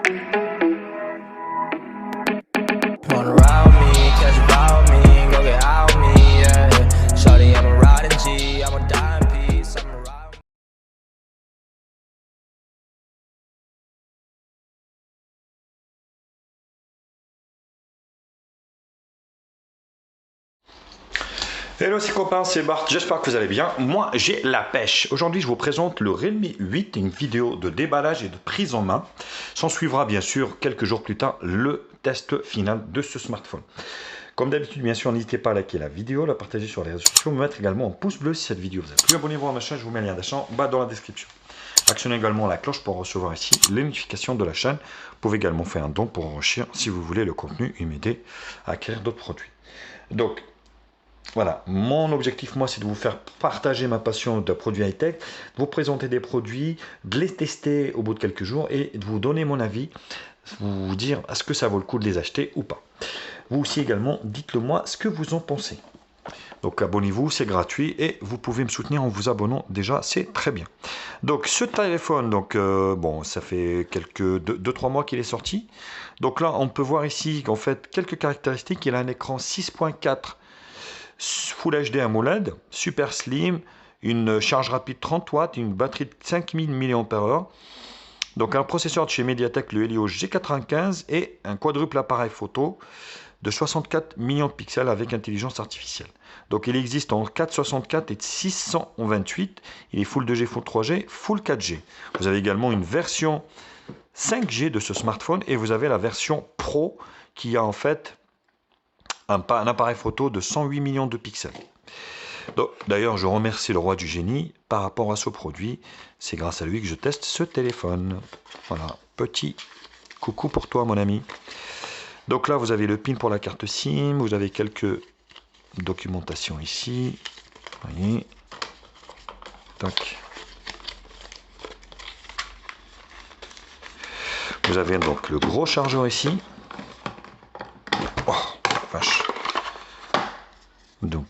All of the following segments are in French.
Wanna ride with me, catch a vibe with me, go get out with me, yeah. Shawty, I'm a riding G, I'm a die in peace, I'm a ride with me. Hello c'est copains, c'est Bart, j'espère que vous allez bien. Moi j'ai la pêche. Aujourd'hui je vous présente le Redmi 8, une vidéo de déballage et de prise en main. S'en suivra bien sûr quelques jours plus tard le test final de ce smartphone. Comme d'habitude bien sûr n'hésitez pas à liker la vidéo, la partager sur les réseaux sociaux, me mettre également un pouce bleu si cette vidéo vous a plu. Abonnez-vous à ma chaîne, je vous mets le lien d'achat en bas dans la description. Actionnez également la cloche pour recevoir ici les notifications de la chaîne. Vous pouvez également faire un don pour enrichir si vous voulez le contenu et m'aider à acquérir d'autres produits. Donc voilà, mon objectif, moi, c'est de vous faire partager ma passion de produits high-tech, de vous présenter des produits, de les tester au bout de quelques jours et de vous donner mon avis, vous dire est-ce que ça vaut le coup de les acheter ou pas. Vous aussi également, dites-le moi ce que vous en pensez. Donc abonnez-vous, c'est gratuit et vous pouvez me soutenir en vous abonnant déjà, c'est très bien. Donc ce téléphone, donc bon, ça fait quelques 2-3 mois qu'il est sorti. Donc là, on peut voir ici qu'en fait, quelques caractéristiques, il a un écran 6.4 Full HD AMOLED, super slim, une charge rapide 30 watts, une batterie de 5000 mAh. Donc un processeur de chez Mediatek, le Helio G95 et un quadruple appareil photo de 64 millions de pixels avec intelligence artificielle. Donc il existe en 464 et 628. Il est Full 2G, Full 3G, Full 4G. Vous avez également une version 5G de ce smartphone et vous avez la version Pro qui a en fait un appareil photo de 108 millions de pixels. D'ailleurs, je remercie le roi du génie par rapport à ce produit. C'est grâce à lui que je teste ce téléphone. Voilà, petit coucou pour toi, mon ami. Donc là, vous avez le pin pour la carte SIM. Vous avez quelques documentations ici. Vous voyez. Tac. Vous avez donc le gros chargeur ici. Oh, vache. Donc,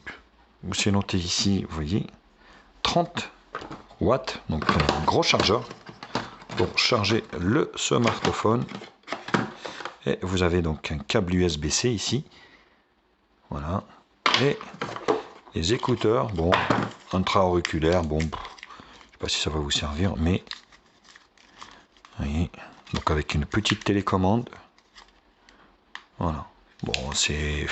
c'est noté ici, vous voyez, 30 watts, donc un gros chargeur pour charger le smartphone. Et vous avez donc un câble USB-C ici, voilà, et les écouteurs, bon, intra-auriculaire, bon, je ne sais pas si ça va vous servir, mais, vous voyez, donc avec une petite télécommande, voilà, bon, c'est...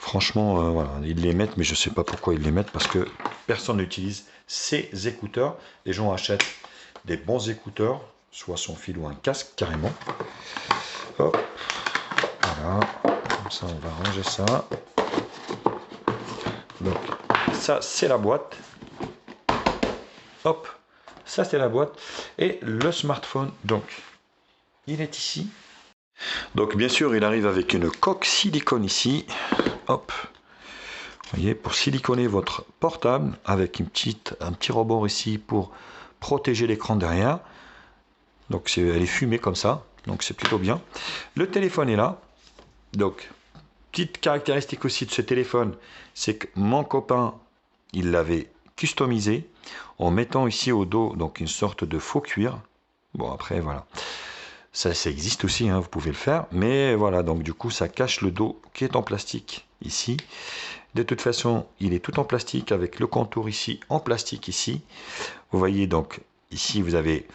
Franchement, voilà, ils les mettent, mais je ne sais pas pourquoi ils les mettent, parce que personne n'utilise ces écouteurs. Les gens achètent des bons écouteurs, soit sans fil ou un casque, carrément. Hop, voilà, comme ça on va ranger ça. Donc, ça c'est la boîte. Hop, ça c'est la boîte. Et le smartphone, donc, il est ici. Donc, bien sûr, il arrive avec une coque silicone ici. Hop, vous voyez, pour siliconer votre portable avec un petit rebord ici pour protéger l'écran derrière. Donc elle est fumée comme ça, donc c'est plutôt bien. Le téléphone est là. Donc petite caractéristique aussi de ce téléphone, c'est que mon copain il l'avait customisé en mettant ici au dos donc une sorte de faux cuir. Bon après voilà. Ça existe aussi, hein, vous pouvez le faire, mais voilà, donc du coup ça cache le dos qui est en plastique ici. De toute façon, il est tout en plastique avec le contour ici en plastique ici. Vous voyez donc ici vous avez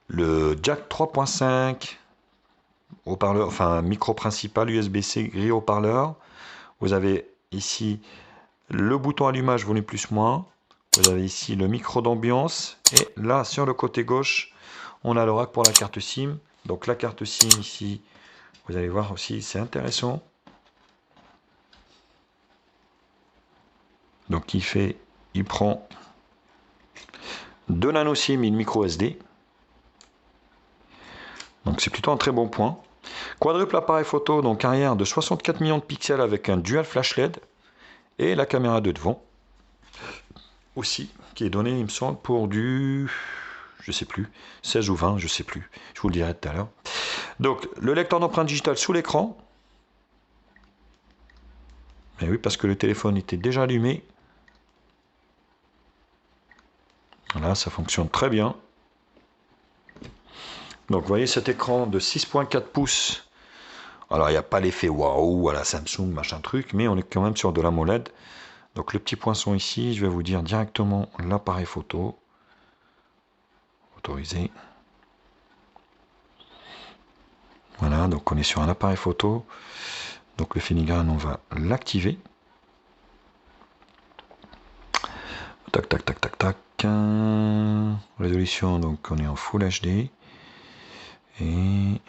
le jack 3.5, haut-parleur, enfin micro principal USB-C gris haut-parleur. Vous avez ici le bouton allumage volume plus moins. Vous avez ici le micro d'ambiance et là sur le côté gauche, on a le rack pour la carte SIM. Donc la carte SIM ici, vous allez voir aussi, c'est intéressant. Donc il prend 2 nano SIM et une micro SD. Donc c'est plutôt un très bon point. Quadruple appareil photo, donc arrière de 64 millions de pixels avec un dual flash LED. Et la caméra de devant aussi, qui est donnée il me semble pour du... je sais plus, 16 ou 20, je sais plus. Je vous le dirai tout à l'heure. Donc le lecteur d'empreinte digitale sous l'écran. Mais oui, parce que le téléphone était déjà allumé. Voilà, ça fonctionne très bien. Donc vous voyez cet écran de 6.4 pouces. Alors il n'y a pas l'effet waouh à la Samsung, machin truc, mais on est quand même sur de l'AMOLED. Donc le petit poinçon ici, je vais vous dire directement l'appareil photo. Autorisé. Voilà, donc on est sur un appareil photo. Donc le filigrane, on va l'activer. Tac, tac, tac, tac, tac. Résolution, donc on est en Full HD. Et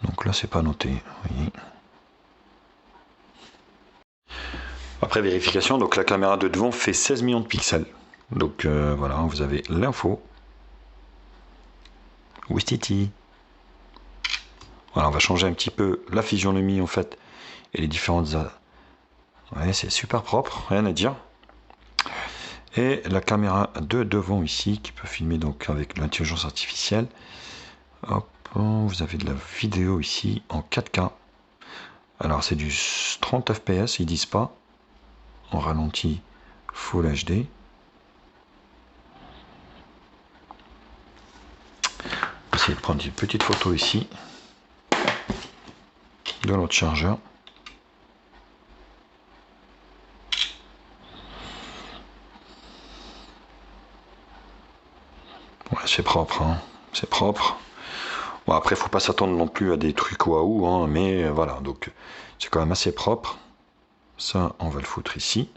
donc là, c'est pas noté. Vous voyez. Après vérification, donc la caméra de devant fait 16 millions de pixels. Donc voilà, vous avez l'info. Wistiti. Voilà, on va changer un petit peu la physionomie en fait et les différentes. Ouais, c'est super propre, rien à dire. Et la caméra de devant ici qui peut filmer donc avec l'intelligence artificielle. Hop, vous avez de la vidéo ici en 4K. Alors c'est du 30 fps, ils disent pas. En ralenti Full HD. On va essayer de prendre une petite photo ici de notre chargeur. Ouais, c'est propre, hein. C'est propre. Bon, après, faut pas s'attendre non plus à des trucs waouh, hein, mais voilà, donc c'est quand même assez propre. Ça, on va le foutre ici.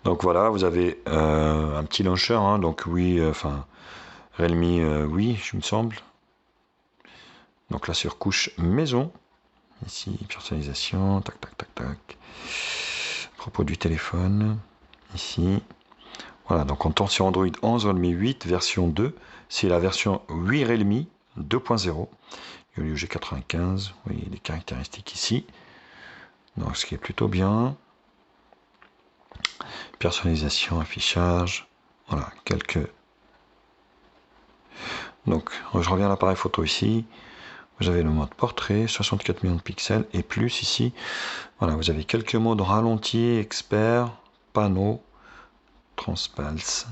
Donc voilà, vous avez un petit launcher, hein, donc oui, enfin, Realme, oui, je me semble. Donc la surcouche maison. Ici, personnalisation, tac, tac, tac, tac. À propos du téléphone, ici. Voilà, donc on tourne sur Android 11, Realme 8, version 2. C'est la version 8 Realme 2.0. Helio G95, vous voyez les caractéristiques ici. Donc ce qui est plutôt bien. Personnalisation, affichage. Voilà, quelques. Donc je reviens à l'appareil photo ici. Vous avez le mode portrait, 64 millions de pixels. Et plus ici, voilà, vous avez quelques modes ralenti, expert, panneau, transpalse.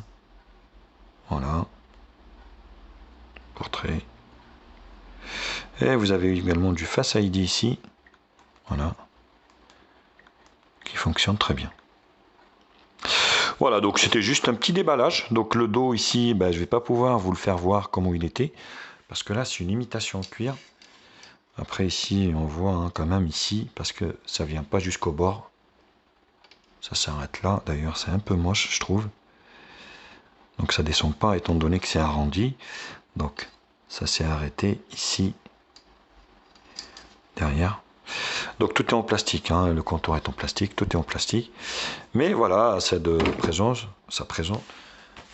Voilà. Portrait. Et vous avez également du Face ID ici. Voilà. Qui fonctionne très bien. Voilà, donc c'était juste un petit déballage. Donc le dos ici, ben, je ne vais pas pouvoir vous le faire voir comment il était. Parce que là, c'est une imitation cuir. Après ici, on voit hein, quand même ici, parce que ça vient pas jusqu'au bord. Ça s'arrête là. D'ailleurs, c'est un peu moche, je trouve. Donc ça descend pas, étant donné que c'est arrondi. Donc ça s'est arrêté ici, derrière. Donc tout est en plastique, hein, le contour est en plastique, tout est en plastique. Mais voilà, ça présente.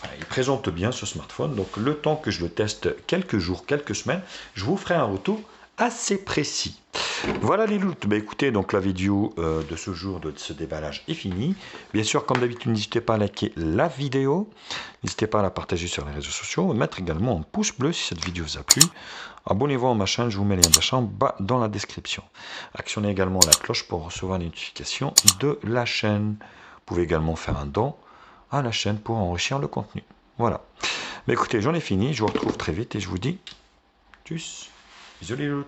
Enfin, il présente bien ce smartphone. Donc le temps que je le teste, quelques jours, quelques semaines, je vous ferai un retour assez précis. Voilà les loups. Bah, écoutez, donc la vidéo de ce jour, de ce déballage est finie. Bien sûr, comme d'habitude, n'hésitez pas à liker la vidéo. N'hésitez pas à la partager sur les réseaux sociaux. Mettre également un pouce bleu si cette vidéo vous a plu. Abonnez-vous à ma chaîne, je vous mets les liens de la chaîne bas dans la description. Actionnez également la cloche pour recevoir les notifications de la chaîne. Vous pouvez également faire un don à la chaîne pour enrichir le contenu. Voilà. Mais écoutez, j'en ai fini. Je vous retrouve très vite et je vous dis tchuss. Bisous les loups.